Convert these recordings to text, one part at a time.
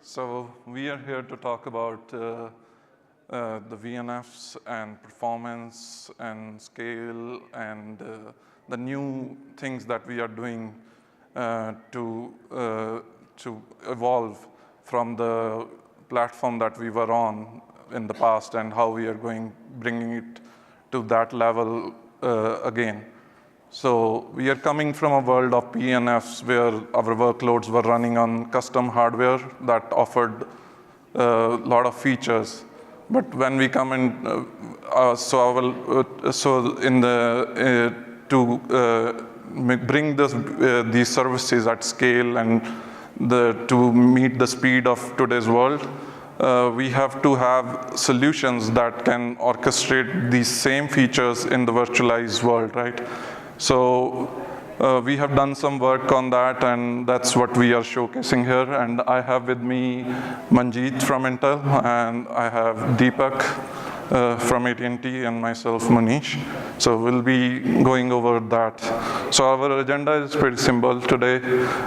So we are here to talk about the VNFs and performance and scale and the new things that we are doing to evolve from the platform that we were on in the past and how we are bringing it to that level again. So we are coming from a world of VNFs where our workloads were running on custom hardware that offered a lot of features. But when we come in, bring these services at scale and to meet the speed of today's world, we have to have solutions that can orchestrate these same features in the virtualized world, right? So we have done some work on that, and that's what we are showcasing here. And I have with me Manjeet from Intel, and I have Deepak from AT&T, and myself, Manish. So we'll be going over that. So our agenda is pretty simple today.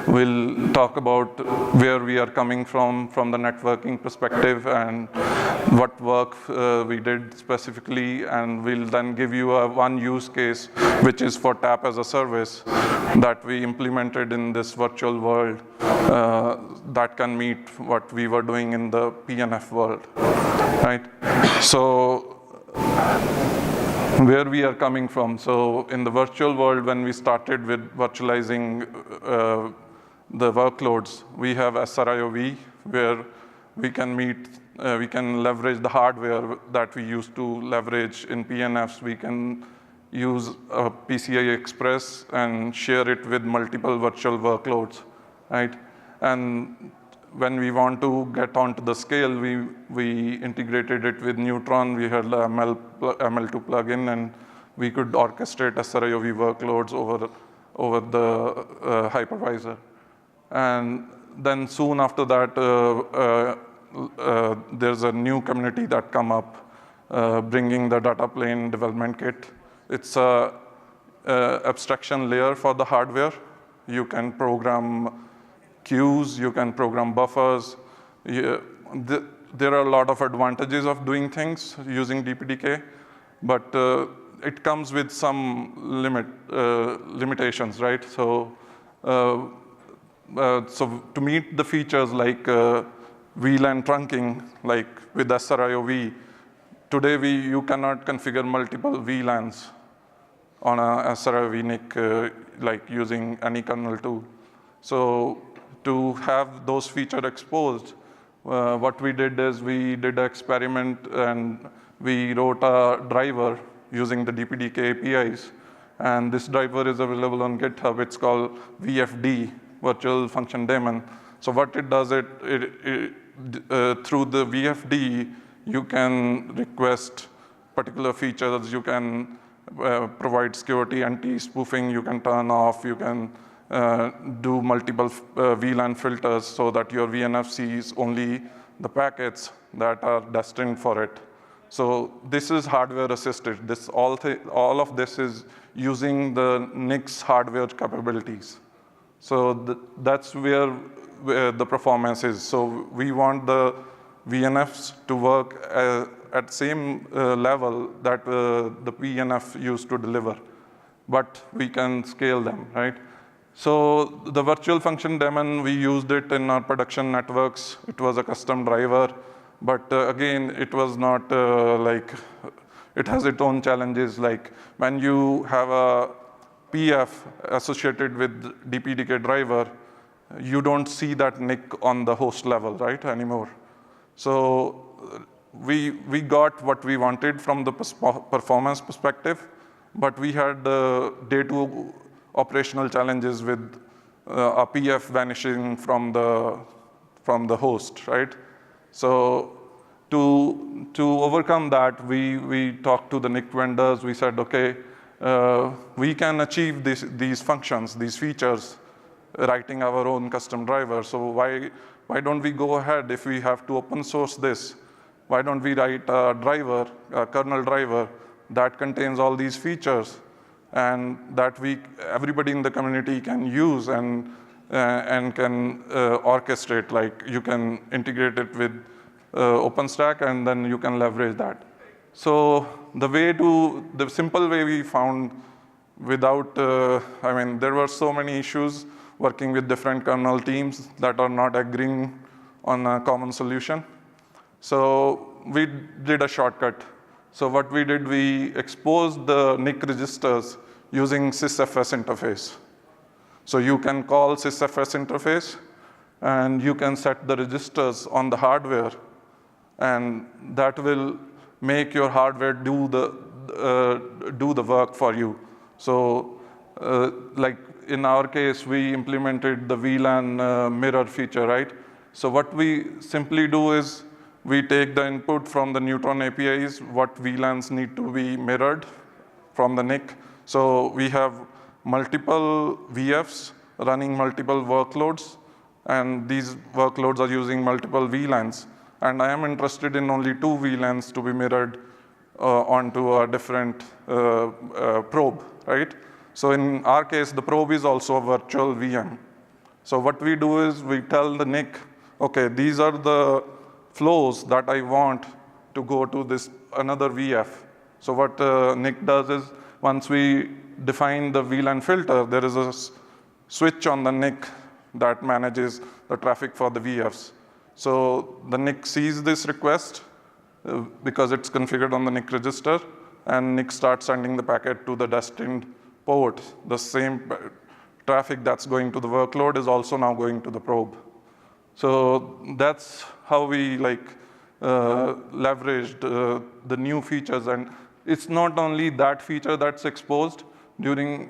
We'll talk about where we are coming from the networking perspective, and what work we did specifically, and we'll then give you one use case, which is for TAP as a service that we implemented in this virtual world that can meet what we were doing in the PNF world, right? So where we are coming from. So in the virtual world, when we started with virtualizing the workloads, we have SR-IOV, where we can leverage the hardware that we used to leverage in PNFs. We can use PCI Express and share it with multiple virtual workloads, right? And when we want to get onto the scale, we integrated it with Neutron. We had the ML2 plugin, and we could orchestrate SRIOV workloads over the hypervisor. And then soon after that, there's a new community that come up, bringing the data plane development kit. It's a abstraction layer for the hardware. You can program queues, you can program buffers. There are a lot of advantages of doing things using DPDK, but it comes with some limitations, right? So, so to meet the features like VLAN trunking, like with SRIOV, today you cannot configure multiple VLANs on a SRIOV NIC like using any kernel tool. So to have those features exposed, what we did is we did an experiment, and we wrote a driver using the DPDK APIs. And this driver is available on GitHub. It's called VFD, Virtual Function Daemon. So what it does, through the VFD, you can request particular features. You can provide security anti-spoofing. You can turn off. You can do multiple VLAN filters so that your VNF sees only the packets that are destined for it. So this is hardware assisted. All of this is using the NIC's hardware capabilities. So that's where the performance is. So we want the VNFs to work at same level that the PNF used to deliver, but we can scale them, right? So the virtual function daemon, we used it in our production networks. It was a custom driver, but again, it was not it has its own challenges. Like when you have a PF associated with DPDK driver, you don't see that NIC on the host level, right, anymore. So we got what we wanted from the performance perspective, but we had day two operational challenges with a PF vanishing from the host, right? So to overcome that, we talked to the NIC vendors. We said, okay, we can achieve these functions, these features, writing our own custom driver. So why don't we go ahead? If we have to open source this, why don't we write a driver, a kernel driver that contains all these features, and that everybody in the community can use, and and can orchestrate, like you can integrate it with OpenStack and then you can leverage that. So the simple way we found without, there were so many issues working with different kernel teams that are not agreeing on a common solution. So we did a shortcut. So what we did, we exposed the NIC registers using sysfs interface. So you can call sysfs interface, and you can set the registers on the hardware, and that will make your hardware do the work for you. So like in our case, we implemented the VLAN mirror feature, right? So what we simply do is we take the input from the Neutron APIs, what VLANs need to be mirrored from the NIC. So we have multiple VFs running multiple workloads, and these workloads are using multiple VLANs. And I am interested in only 2 VLANs to be mirrored onto a different probe, right? So in our case, the probe is also a virtual VM. So what we do is we tell the NIC, okay, these are the flows that I want to go to this another VF. So what NIC does is, once we define the VLAN filter, there is a switch on the NIC that manages the traffic for the VFs. So the NIC sees this request because it's configured on the NIC register, and NIC starts sending the packet to the destined port. The same traffic that's going to the workload is also now going to the probe. So that's how we leveraged the new features. And it's not only that feature that's exposed. During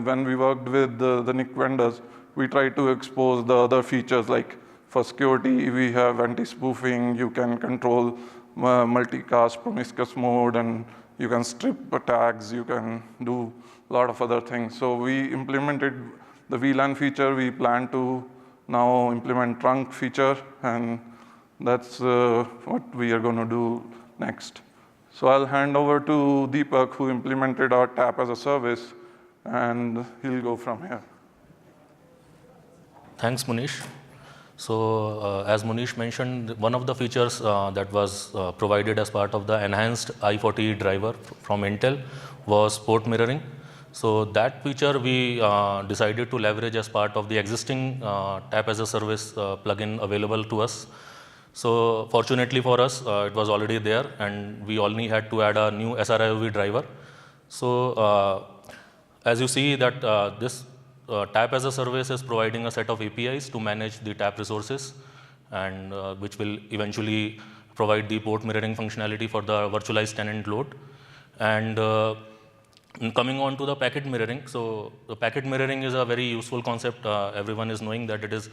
when we worked with the NIC vendors, we try to expose the other features, like for security, we have anti-spoofing, you can control multicast promiscuous mode, and you can strip tags, you can do a lot of other things. So we implemented the VLAN feature. We plan to now implement trunk feature, and that's what we are going to do next. So I'll hand over to Deepak, who implemented our TAP as a service, and he'll go from here. Thanks, Munish. So as Munish mentioned, one of the features that was provided as part of the enhanced I40 driver from Intel was port mirroring. So that feature we decided to leverage as part of the existing TAP as a service plugin available to us. So fortunately for us, it was already there, and we only had to add a new SR-IOV driver. So as you see that this TAP as a service is providing a set of APIs to manage the TAP resources, and which will eventually provide the port mirroring functionality for the virtualized tenant load. And coming on to the packet mirroring, so the packet mirroring is a very useful concept. Everyone is knowing that it is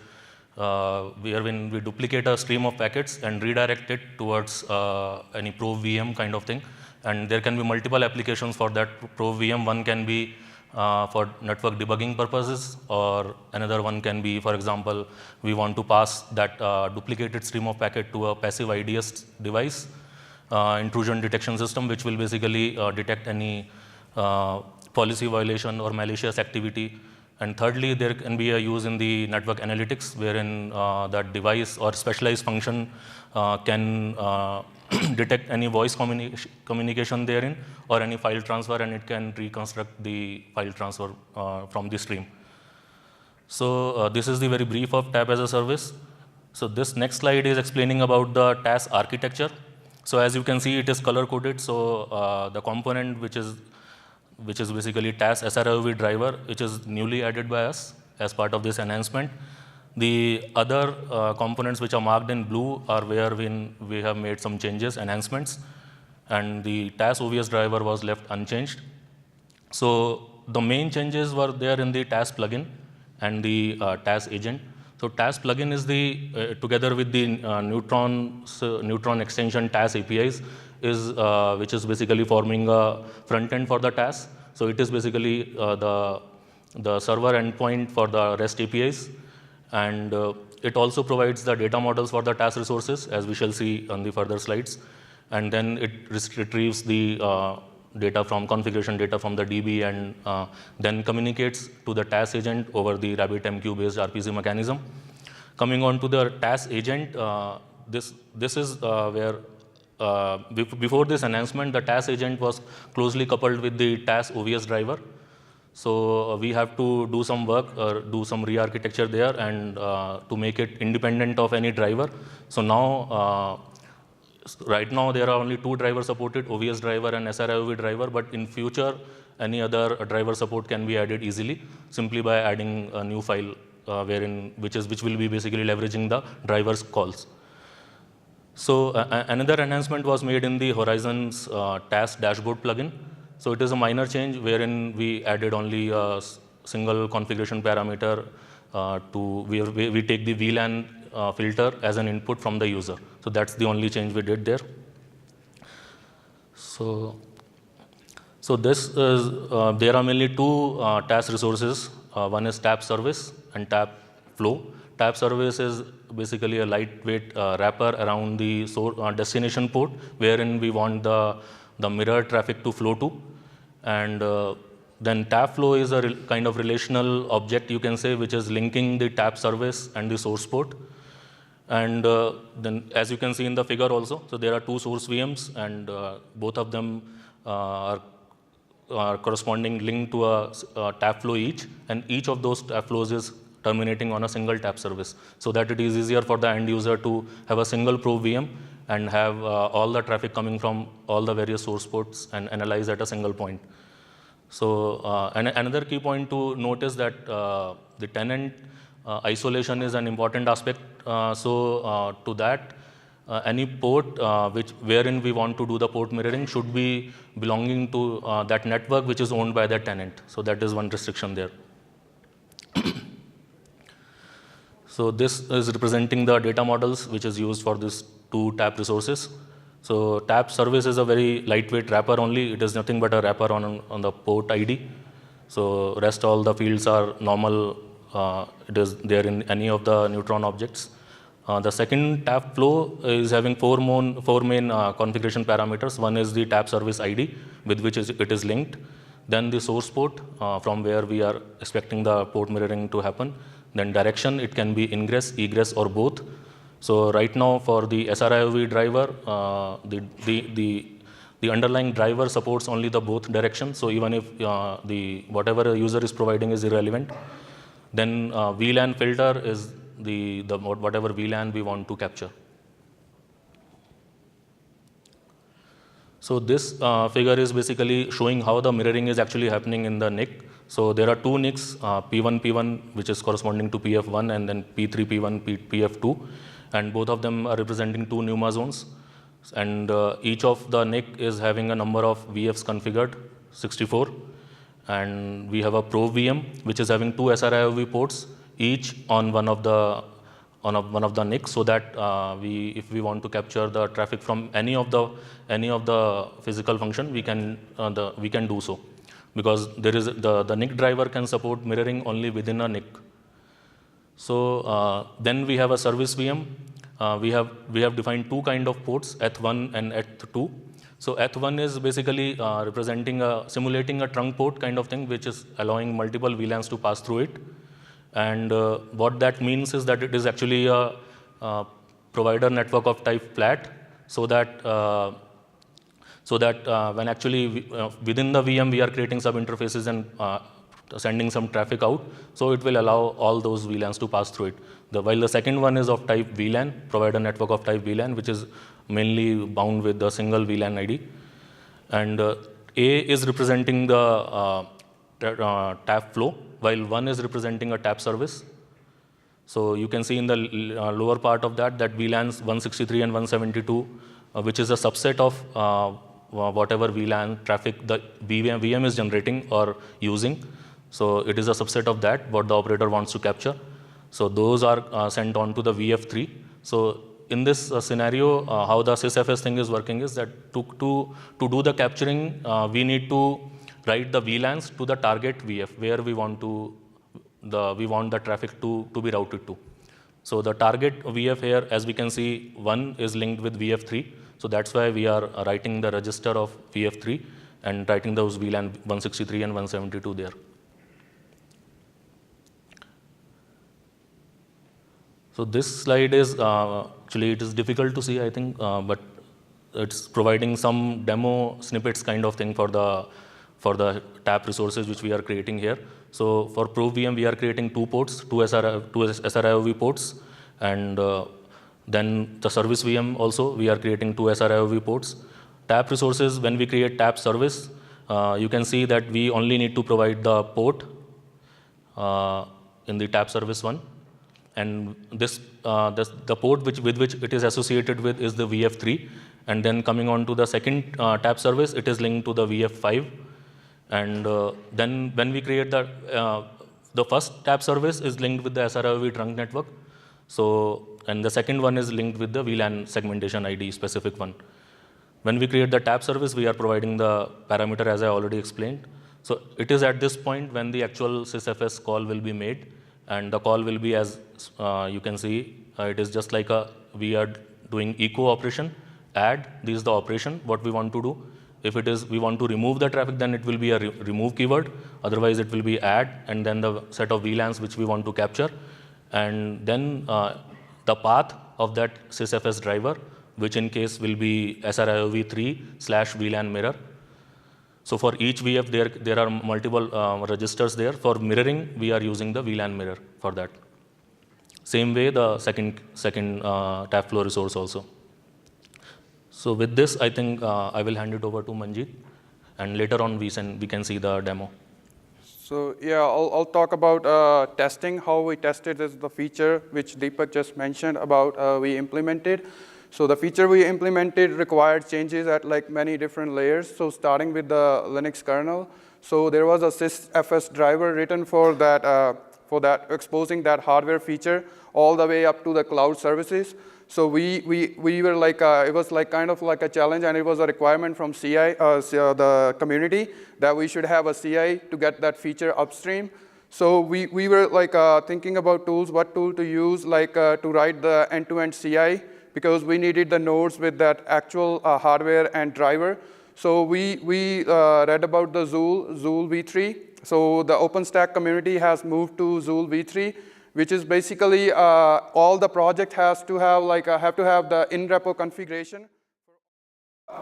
when we duplicate a stream of packets and redirect it towards any probe VM kind of thing. And there can be multiple applications for that probe VM. One can be for network debugging purposes, or another one can be, for example, we want to pass that duplicated stream of packet to a passive IDS device, intrusion detection system, which will basically detect any policy violation or malicious activity. And thirdly, there can be a use in the network analytics, wherein that device or specialized function can detect any voice communication therein, or any file transfer, and it can reconstruct the file transfer from the stream. So this is the very brief of TAP as a service. So this next slide is explaining about the TAS architecture. So as you can see, it is color coded. So the component which is basically TAS SR-IOV driver, which is newly added by us as part of this enhancement. The other components which are marked in blue are where we have made some changes, enhancements, and the TAS OVS driver was left unchanged. So the main changes were there in the TAS plugin and the TAS agent. So TAS plugin is the, together with the Neutron extension TAS APIs, which is basically forming a front end for the TAS. So it is basically the server endpoint for the REST APIs. And it also provides the data models for the TAS resources, as we shall see on the further slides. And then it retrieves the data from configuration data from the DB and then communicates to the TAS agent over the RabbitMQ based RPC mechanism. Coming on to the TAS agent, this is where before this enhancement, the TAS agent was closely coupled with the TAS OVS driver. So we have to do some work or do some re-architecture there and to make it independent of any driver. So now, right now there are only two drivers supported, OVS driver and SR-IOV driver, but in future, any other driver support can be added easily, simply by adding a new file which will be basically leveraging the driver's calls. So another enhancement was made in the Horizon's TAS dashboard plugin. So it is a minor change wherein we added only a single configuration parameter we take the VLAN filter as an input from the user. So that's the only change we did there. So this is, there are mainly two TAS resources. One is TAP service and TAP flow. TAP service is basically a lightweight wrapper around the destination port, wherein we want the mirror traffic to flow to. And then TAP flow is a kind of relational object, you can say, which is linking the TAP service and the source port. And then, as you can see in the figure also, so there are two source VMs, and both of them are corresponding linked to a TAP flow each, and each of those TAP flows is terminating on a single TAP service, so that it is easier for the end user to have a single probe VM and have all the traffic coming from all the various source ports and analyze at a single point. So another key point to note is that the tenant isolation is an important aspect. To that, any port wherein we want to do the port mirroring should be belonging to that network which is owned by the tenant. So that is one restriction there. So this is representing the data models which is used for these two TAP resources. So TAP service is a very lightweight wrapper only. It is nothing but a wrapper on the port ID. So rest all the fields are normal. It is there in any of the Neutron objects. The second TAP flow is having four main configuration parameters. One is the TAP service ID with which it is linked. Then the source port from where we are expecting the port mirroring to happen. Then direction, it can be ingress, egress, or both. So right now for the SR-IOV driver, the underlying driver supports only the both directions. So even if whatever a user is providing is irrelevant, then VLAN filter is whatever VLAN we want to capture. So this figure is basically showing how the mirroring is actually happening in the NIC. So there are two NICs, P1, which is corresponding to PF1, and then P3, P1, PF2. And both of them are representing two NUMA zones. And each of the NIC is having a number of VFs configured, 64. And we have a probe VM, which is having two SR-IOV ports, each on one of the NICs, so that if we want to capture the traffic from any of the physical function, we can do so, because there is the NIC driver can support mirroring only within a NIC. So then we have a service VM. We have defined two kind of ports, ETH1 and ETH2. So ETH1 is basically simulating a trunk port kind of thing, which is allowing multiple VLANs to pass through it. And what that means is that it is actually a provider network of type flat, so that when actually within the VM we are creating sub interfaces and sending some traffic out, so it will allow all those VLANs to pass through it. While the second one is of type VLAN, provider network of type VLAN, which is mainly bound with the single VLAN ID. And A is representing the TAP flow, while 1 is representing a TAP service. So you can see in the lower part of that VLANs 163 and 172, which is a subset of whatever VLAN traffic the VM is generating or using. So it is a subset of that, what the operator wants to capture. So those are sent on to the VF3. So in this scenario, how the sysfs thing is working is that to do the capturing, we need to write the VLANs to the target VF where we want the traffic to be routed to. So the target VF here, as we can see, 1 is linked with VF3. So that's why we are writing the register of VF3. and writing those VLAN 163 and 172 there. So this slide is, actually it is difficult to see, I think, but it's providing some demo snippets kind of thing for the TAP resources which we are creating here. So for Pro VM, we are creating two ports, two SR-IOV ports, and then the service VM also, we are creating two SR-IOV ports. TAP resources, when we create TAP service, you can see that we only need to provide the port in the TAP service one. And the port with which it is associated with is the VF3. And then coming on to the second TAP service, it is linked to the VF5. And then when we create the first TAP service is linked with the SR-IOV trunk network. So, and the second one is linked with the VLAN segmentation ID specific one. When we create the TAP service, we are providing the parameter as I already explained. So it is at this point when the actual sysfs call will be made. And the call will be, as you can see, it is just like we are doing echo operation, add, this is the operation, what we want to do. If it is, we want to remove the traffic, then it will be a remove keyword. Otherwise, it will be add, and then the set of VLANs which we want to capture. And then the path of that sysfs driver, which in case will be SRIOV3/VLAN mirror. So for each VF, there are multiple registers there. For mirroring, we are using the VLAN mirror for that. Same way, the second TAP flow resource also. So with this, I think I will hand it over to Manjeet, and later on we can see the demo. So yeah, I'll talk about testing, how we tested the feature which Deepak just mentioned about we implemented. So the feature we implemented required changes at like many different layers. So starting with the Linux kernel. So there was a sysfs driver written for that exposing that hardware feature all the way up to the cloud services. So we were like, it was like kind of like a challenge, and it was a requirement from CI, the community, that we should have a CI to get that feature upstream. So we were like thinking about tools, what tool to use, like to write the end-to-end CI, because we needed the nodes with that actual hardware and driver. So we read about the Zool V3. So the OpenStack community has moved to Zool V3, which is basically all the project has to have like have to have the in-repo configuration,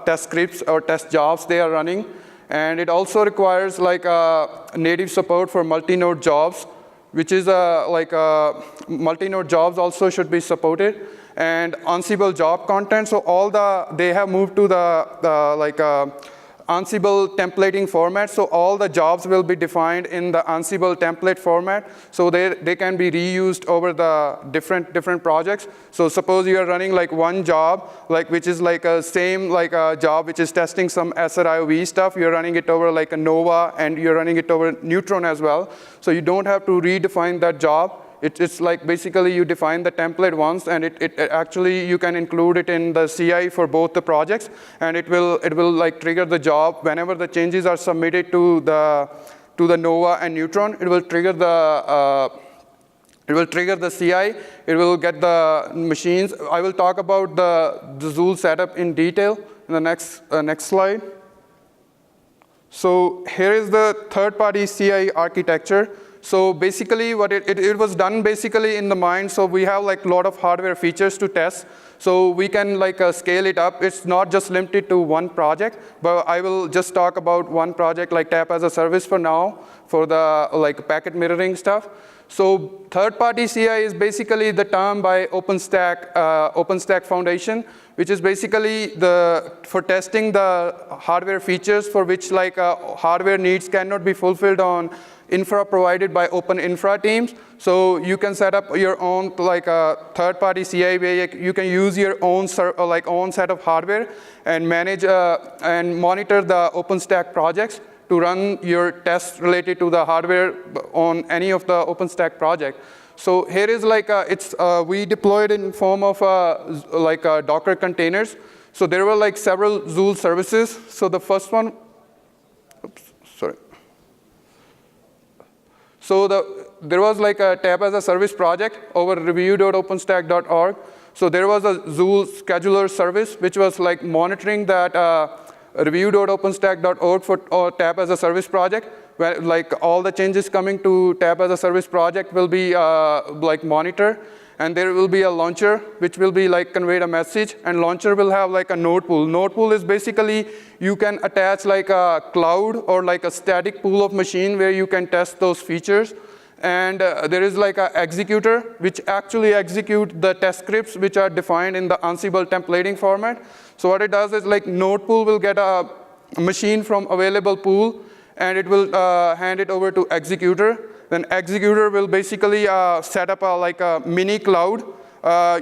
test scripts or test jobs they are running, and it also requires like native support for multi-node jobs, which is like multi-node jobs also should be supported, and Ansible job content. So all they have moved to the like Ansible templating format. So all the jobs will be defined in the Ansible template format. So they can be reused over the different projects. So suppose you are running like one job, like which is like a same like a job which is testing some SR-IOV stuff. You're running it over like a Nova, and you're running it over Neutron as well. So you don't have to redefine that job. It's like basically you define the template once, and it actually you can include it in the CI for both the projects, and it will like trigger the job whenever the changes are submitted to the Nova and Neutron. It will trigger the CI. It will get the machines. I will talk about the Zool setup in detail in the next slide. So here is the third-party CI architecture. So basically, what it was done basically in the mind. So we have like a lot of hardware features to test. So we can like scale it up. It's not just limited to one project, but I will just talk about one project like TAP as a service for now for the like packet mirroring stuff. So third-party CI is basically the term by OpenStack Foundation, which is basically for testing the hardware features for which like hardware needs cannot be fulfilled on infra provided by open infra teams. So you can set up your own like third-party CI where you can use your own set of hardware and manage and monitor the OpenStack projects to run your tests related to the hardware on any of the OpenStack project. So here is like we deployed in form of like Docker containers. So there were like several Zool services. So the first one, oops, sorry. So there was like a TAP as a service project over review.openstack.org. So there was a Zool scheduler service which was like monitoring that review.openstack.org for TAP as a service project, where like all the changes coming to TAP as a service project will be like monitored. And there will be a launcher, which will be like conveyed a message, and launcher will have like a node pool. Node pool is basically, you can attach like a cloud or like a static pool of machine where you can test those features. And there is like an executor, which actually execute the test scripts which are defined in the Ansible templating format. So what it does is like node pool will get a machine from available pool, and it will hand it over to executor. Then executor will basically set up like a mini cloud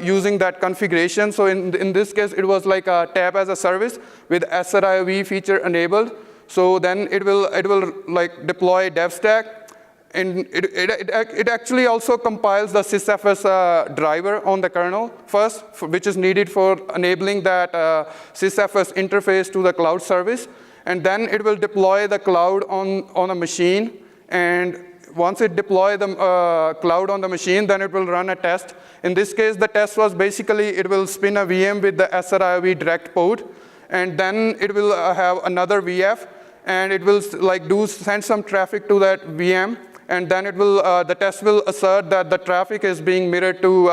using that configuration. So in this case, it was like a TAP as a service with SR-IOV feature enabled. So then it will like deploy DevStack. And it actually also compiles the sysfs driver on the kernel first, which is needed for enabling that sysfs interface to the cloud service. And then it will deploy the cloud on a machine. And once it deploys the cloud on the machine, then it will run a test. In this case, the test was basically, it will spin a VM with the SR-IOV direct port, and then it will have another VF, and it will like send some traffic to that VM, and then it will, the test will assert that the traffic is being mirrored to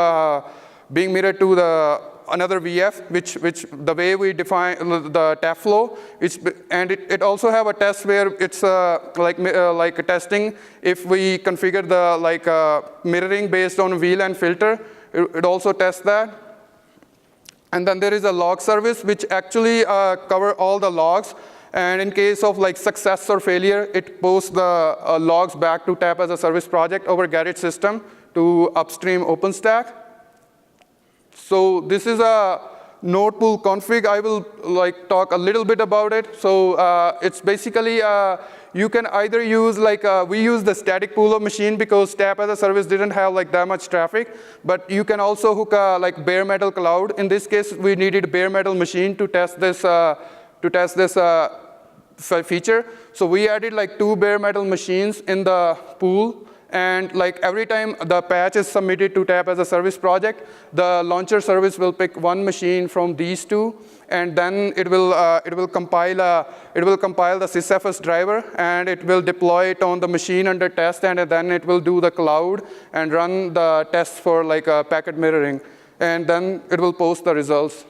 the another VF, which the way we define the TAP flow, and it also have a test where it's like a testing if we configure the like mirroring based on VLAN filter, it also tests that. And then there is a log service which actually cover all the logs, and in case of like success or failure, it posts the logs back to TAP as a service project over Garage system to upstream OpenStack. So this is a node pool config. I will like talk a little bit about it. So it's basically, you can either use like, we use the static pool of machine because TAP as a service didn't have like that much traffic, but you can also hook a like bare metal cloud. In this case, we needed bare metal machine to test this, feature. So we added like 2 bare metal machines in the pool. And like every time the patch is submitted to TAP as a service project, the launcher service will pick 1 machine from these 2, and then it will compile the sysfs driver, and it will deploy it on the machine under test, and then it will do the cloud and run the tests for like packet mirroring, and then it will post the results.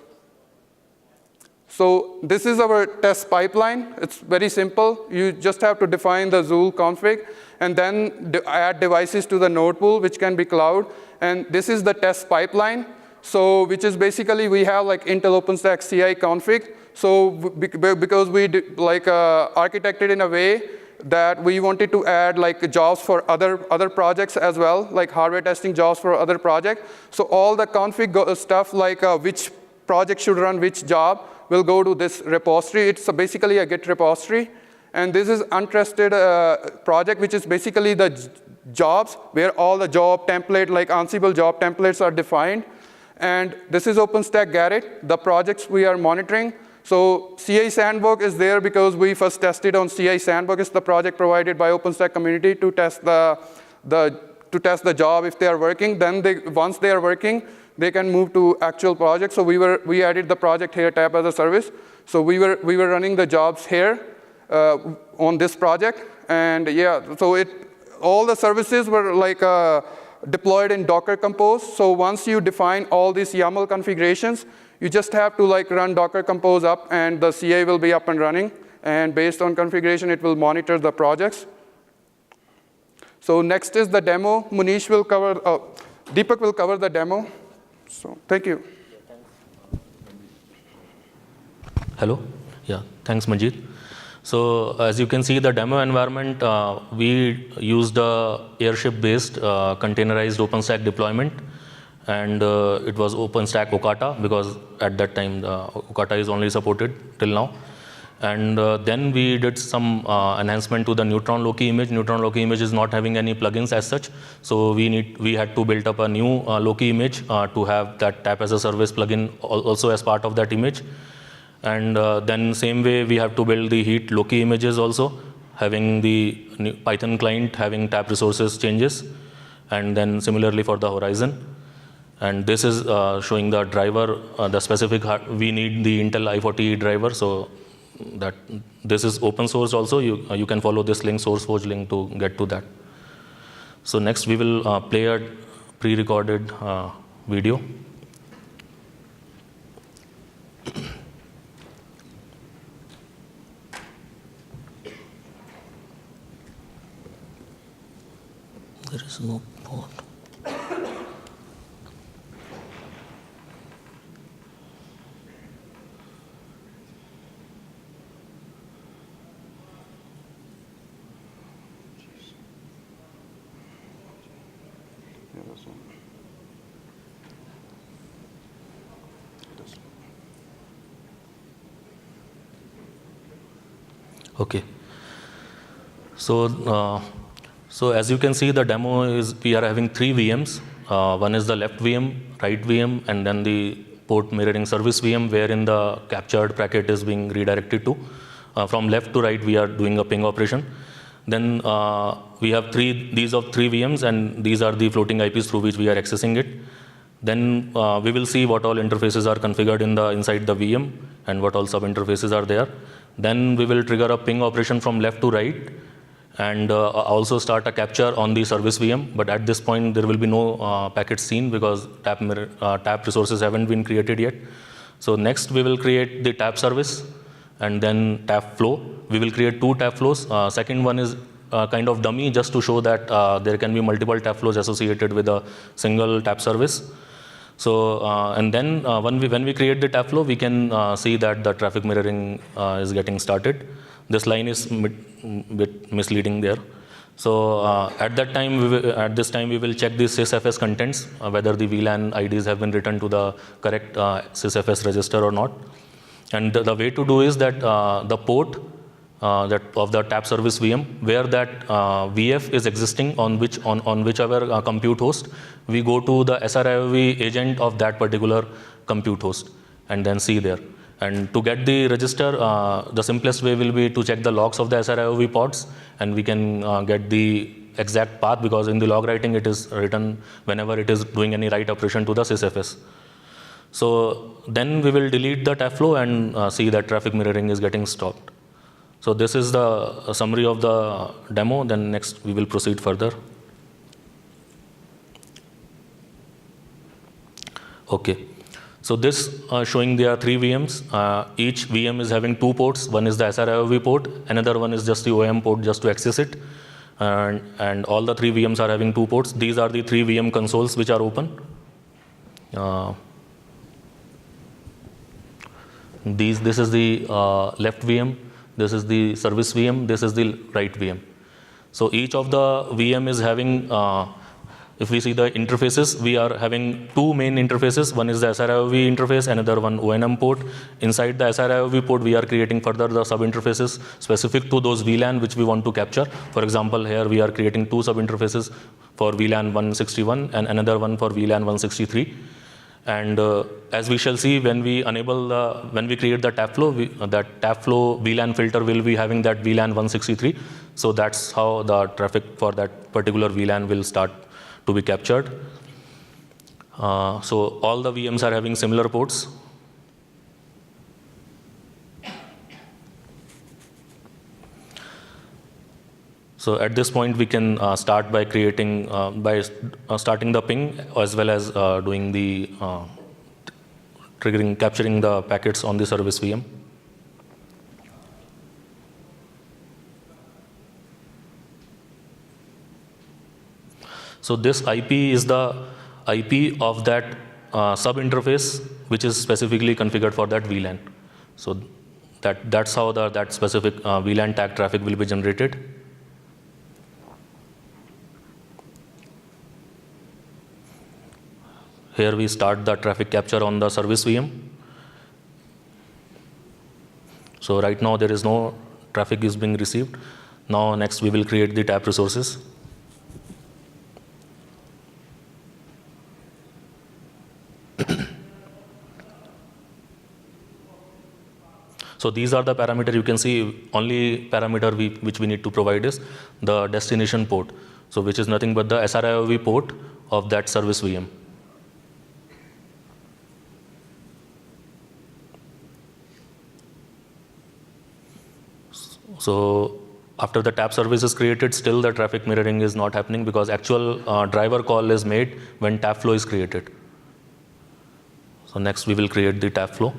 So this is our test pipeline. It's very simple. You just have to define the Zool config, and then add devices to the node pool, which can be cloud. And this is the test pipeline. So which is basically, we have like Intel OpenStack CI config. So because we like architected in a way that we wanted to add like jobs for other projects as well, like hardware testing jobs for other projects. So all the config stuff like which project should run which job will go to this repository. It's basically a Git repository. And this is untrusted project, which is basically the jobs where all the job template, like Ansible job templates are defined. And this is OpenStack Garage, the projects we are monitoring. So CI Sandbox is there because we first tested on CI Sandbox. It's the project provided by OpenStack community to test the job if they are working. Then once they are working, they can move to actual projects. So we added the project here, TAP as a service. So we were running the jobs here on this project, and yeah, so all the services were like deployed in Docker Compose. So once you define all these YAML configurations, you just have to like run Docker Compose up, and the CI will be up and running. And based on configuration, it will monitor the projects. So next is the demo. Manish will cover. Deepak will cover the demo. So thank you. Hello. Yeah. Thanks, Manjeet. So as you can see, the demo environment, we used a Airship-based containerized OpenStack deployment, and it was OpenStack Okata, because at that time Okata is only supported till now. And then we did some enhancement to the Neutron Loki image. Neutron Loki image is not having any plugins as such, so we had to build up a new Loki image to have that TAP as a service plugin also as part of that image. And then same way, we have to build the Heat Loki images also, having the Python client having TAP resources changes, and then similarly for the Horizon. And this is showing the driver, the specific, we need the Intel i40 driver, so that this is open source also. You can follow this link, SourceForge link, to get to that. So next we will play a pre-recorded video. There is no port. Okay. So as you can see, the demo is we are having 3 VMs. One is the left VM, right VM, and then the port mirroring service VM, wherein the captured packet is being redirected to. From left to right, we are doing a ping operation. Then we have these 3 VMs, and these are the floating IPs through which we are accessing it. Then we will see what all interfaces are configured inside the VM and what all sub-interfaces are there. Then we will trigger a ping operation from left to right and also start a capture on the service VM. But at this point, there will be no packets seen because tap resources haven't been created yet. So next, we will create the tap service and then tap flow. We will create 2 tap flows. Second one is kind of dummy, just to show that there can be multiple tap flows associated with a single tap service. So, and then when we create the tap flow, we can see that the traffic mirroring is getting started. This line is bit misleading there. So at this time, we will check the sysfs contents, whether the VLAN IDs have been written to the correct sysfs register or not. And the way to do is that the port of the tap service VM, where that VF is existing on whichever compute host, we go to the SR-IOV agent of that particular compute host and then see there. And to get the register, the simplest way will be to check the logs of the SR-IOV pods, and we can get the exact path, because in the log writing it is written whenever it is doing any write operation to the sysfs. So then we will delete the tap flow and see that traffic mirroring is getting stopped. So this is the summary of the demo. Then next we will proceed further. Okay. So this showing there are 3 VMs. Each VM is having 2 ports. One is the SR-IOV port. Another one is just the OEM port, just to access it. And all the 3 VMs are having 2 ports. These are the 3 VM consoles which are open. This is the left VM. This is the service VM. This is the right VM. So each of the VM is having, if we see the interfaces, we are having 2 main interfaces. One is the SR-IOV interface, another one ONM port. Inside the SR-IOV port, we are creating further the sub-interfaces specific to those VLAN which we want to capture. For example, here we are creating 2 sub-interfaces for VLAN 161 and another one for VLAN 163. And as we shall see, when we create the tap flow, that tap flow VLAN filter will be having that VLAN 163. So that's how the traffic for that particular VLAN will start to be captured. So all the VMs are having similar ports. So at this point, we can start by creating, starting the ping, as well as doing the capturing the packets on the service VM. So this IP is the IP of that sub-interface, which is specifically configured for that VLAN. So that's how that specific VLAN tag traffic will be generated. Here we start the traffic capture on the service VM. So right now there is no traffic is being received. Now next we will create the tap resources. So these are the parameter. You can see only parameter which we need to provide is the destination port. So which is nothing but the SR-IOV port of that service VM. So after the tap service is created, still the traffic mirroring is not happening because actual driver call is made when tap flow is created. So next we will create the tap flow.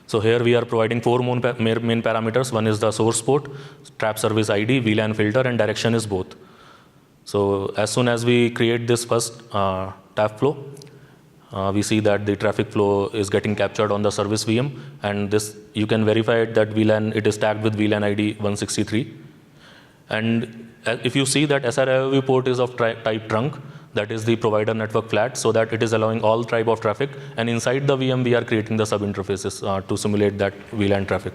So here we are providing 4 main parameters. One is the source port, trap service ID, VLAN filter, and direction is both. So as soon as we create this first tap flow, we see that the traffic flow is getting captured on the service VM, and this you can verify it that VLAN, it is tagged with VLAN ID 163. And if you see that SR-IOV port is of type trunk, that is the provider network flat, so that it is allowing all type of traffic, and inside the VM we are creating the sub interfaces to simulate that VLAN traffic.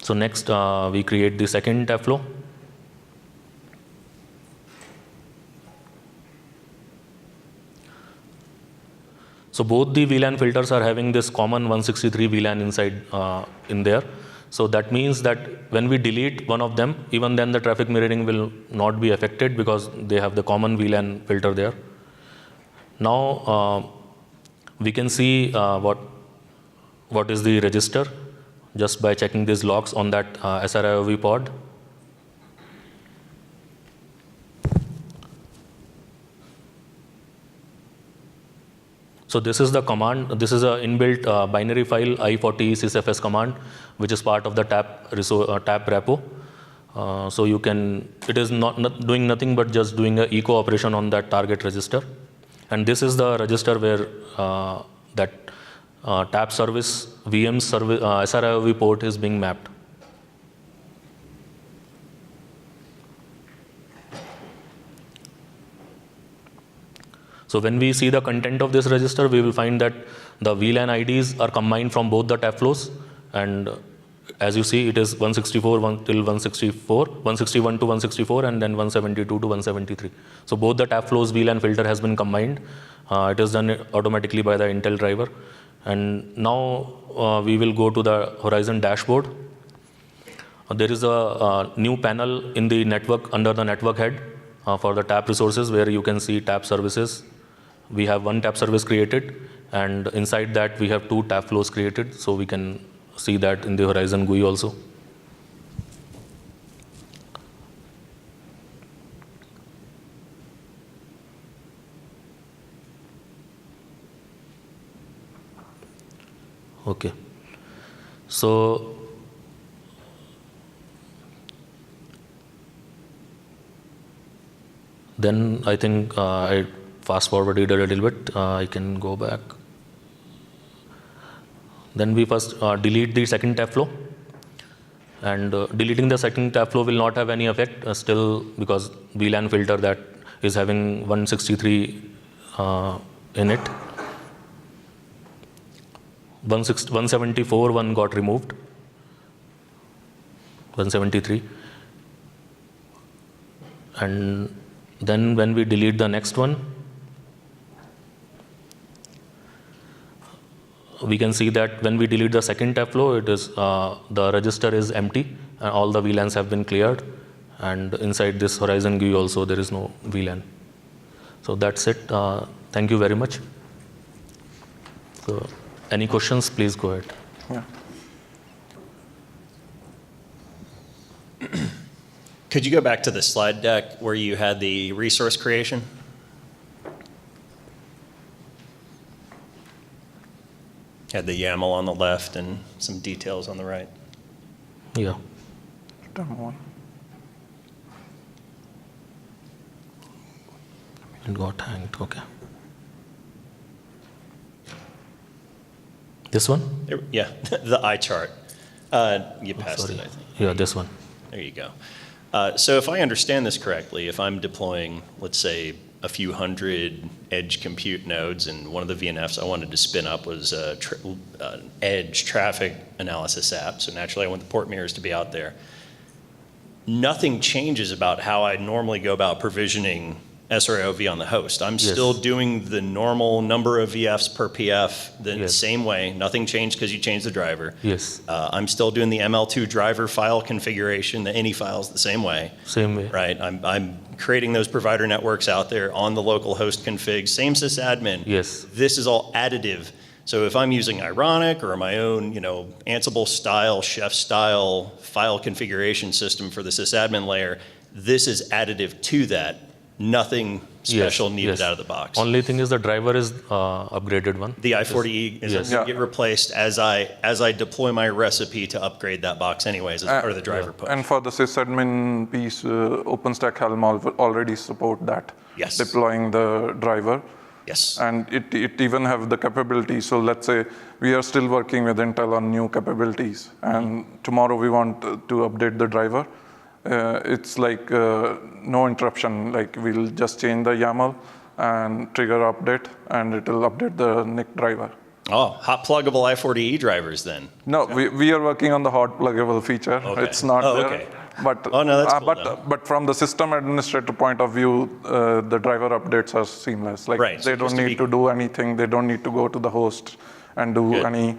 So next we create the second tap flow. So both the VLAN filters are having this common 163 VLAN inside in there. So that means that when we delete one of them, even then the traffic mirroring will not be affected because they have the common VLAN filter there. Now we can see what is the register just by checking these logs on that SR-IOV pod. So this is the command. This is an inbuilt binary file I40 sysfs command, which is part of the tap repo. So you can, it is not doing nothing but just doing an echo operation on that target register. And this is the register where that tap service VM service SR-IOV port is being mapped. So when we see the content of this register, we will find that the VLAN IDs are combined from both the tap flows. And as you see, it is 164 till 164, 161 to 164, and then 172 to 173. So both the tap flows VLAN filter has been combined. It is done automatically by the Intel driver. And now we will go to the Horizon dashboard. There is a new panel in the network under the network head for the tap resources where you can see tap services. We have one tap service created, and inside that we have 2 tap flows created, so we can see that in the Horizon GUI also. Okay. So then I think I fast forwarded a little bit. I can go back. Then we first delete the second tap flow. And deleting the second tap flow will not have any effect still because VLAN filter that is having 163 in it. 174 one got removed. 173. And then when we delete the next one, we can see that when we delete the second tap flow, it is the register is empty and all the VLANs have been cleared. And inside this Horizon GUI also there is no VLAN. So that's it. Thank you very much. So any questions, please go ahead. Yeah. Could you go back to the slide deck where you had the resource creation? Had the YAML on the left and some details on the right. Yeah. Demo one. It got hanged. Okay. This one? Yeah, the eye chart. You passed it, I think. Yeah, this one. There you go. So if I understand this correctly, if I'm deploying, let's say, a few hundred edge compute nodes, and one of the VNFs I wanted to spin up was an edge traffic analysis app, so naturally I want the port mirrors to be out there. Nothing changes about how I normally go about provisioning SRIOV on the host. I'm still doing the normal number of VFs per PF the same way. Nothing changed because you changed the driver. Yes. I'm still doing the ML2 driver file configuration, the any files the same way. Same way. Right. I'm creating those provider networks out there on the local host config. Same sysadmin. Yes. This is all additive. So if I'm using Ironic or my own, Ansible style, Chef style file configuration system for the sysadmin layer, this is additive to that. Nothing special needed out of the box. Only thing is the driver is upgraded one. The I40E is going to get replaced as I deploy my recipe to upgrade that box anyways as part of the driver push. And for the sysadmin piece, OpenStack Helm already support that. Yes. Deploying the driver. Yes. And it even have the capability. So let's say we are still working with Intel on new capabilities, and tomorrow we want to update the driver. It's like no interruption. Like we'll just change the YAML and trigger update, and it will update the NIC driver. Oh, hot pluggable I40E drivers then? No, we are working on the hot pluggable feature. Okay. It's not there. Okay. But, oh, no, that's cool, but from the system administrator point of view, the driver updates are seamless. Like they don't need to do anything. They don't need to go to the host and do any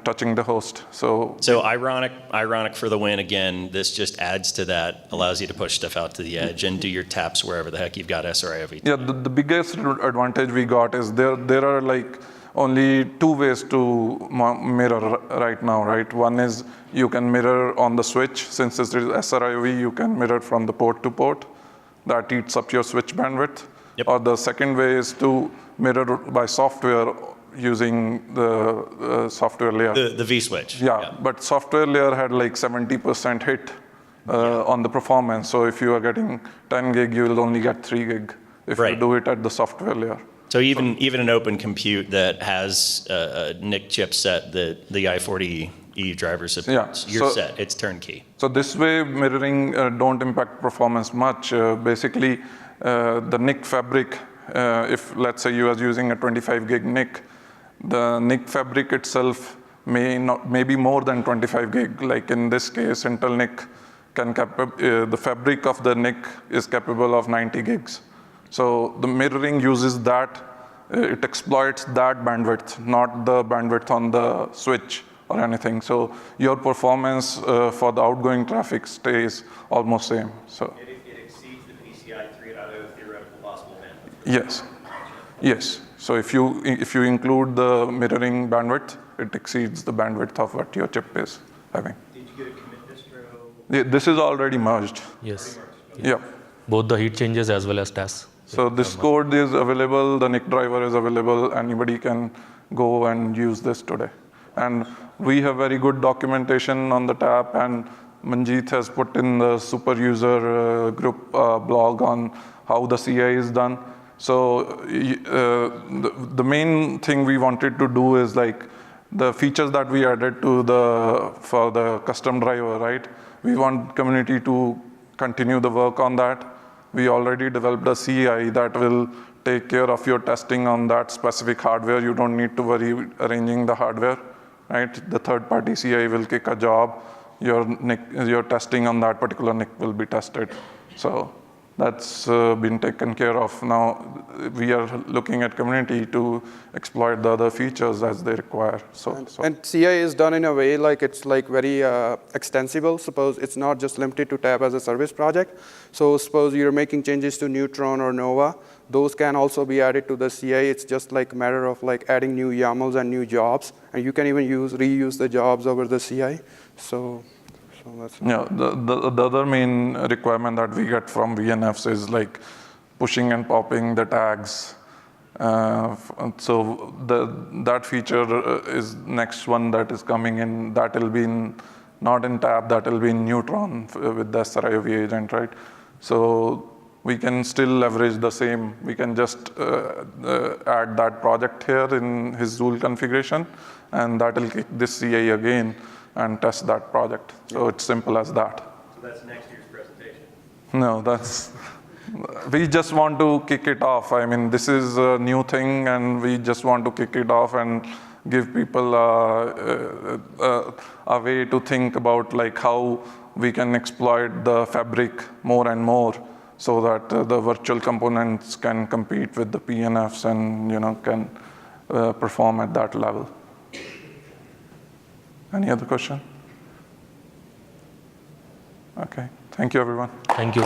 touching the host. So ironic for the win again. This just adds to that, allows you to push stuff out to the edge and do your taps wherever the heck you've got SRIOV. Yeah, the biggest advantage we got is there are like only two ways to mirror right now, right? One is you can mirror on the switch. Since this is SRIOV, you can mirror from the port to port. That eats up your switch bandwidth. Yep. Or the second way is to mirror by software using the software layer. The vSwitch. Yeah, but software layer had like 70% hit on the performance. So if you are getting 10 gig, you will only get 3 gig if you do it at the software layer. So even an open compute that has a NIC chipset that the I40E driver supports, you're set. It's turnkey. So this way, mirroring don't impact performance much. Basically, the NIC fabric, if let's say you are using a 25 gig NIC, the NIC fabric itself may be more than 25 gig. Like in this case, Intel NIC the fabric of the NIC is capable of 90 gigs. So the mirroring uses that, it exploits that bandwidth, not the bandwidth on the switch or anything. So your performance for the outgoing traffic stays almost same. So it exceeds the PCI 3.0 theoretical possible bandwidth. Yes, yes. So if you include the mirroring bandwidth, it exceeds the bandwidth of what your chip is having. Did you get a commit distro? Yeah, this is already merged. Yes. Okay. Yeah. Both the heat changes as well as TAS. So this code is available, the NIC driver is available, anybody can go and use this today. And we have very good documentation on the tap, and Manjeet has put in the super user group blog on how the CI is done. So the main thing we wanted to do is like the features that we added for the custom driver, right? We want community to continue the work on that. We already developed a CI that will take care of your testing on that specific hardware. You don't need to worry arranging the hardware, right? The third-party CI will kick a job. Your testing on that particular NIC will be tested. So that's been taken care of. Now we are looking at community to exploit the other features as they require. And CI is done in a way like it's like very extensible. Suppose it's not just limited to tab as a service project. So suppose you're making changes to Neutron or Nova, those can also be added to the CI. It's just like a matter of like adding new YAMLs and new jobs, and you can even reuse the jobs over the CI. So that's the other main requirement that we get from VNFs is like pushing and popping the tags. So that feature is next one that is coming in. That will be not in tab. That will be in Neutron with the SRIOV agent, right? So we can still leverage the same. We can just add that project here in his Zool configuration, and that will kick this CI again and test that project. So it's simple as that. So that's next year's presentation? No, we just want to kick it off. I mean, this is a new thing, and we just want to kick it off and give people a way to think about like how we can exploit the fabric more and more so that the virtual components can compete with the PNFs and can perform at that level. Any other question? Okay, thank you everyone. Thank you.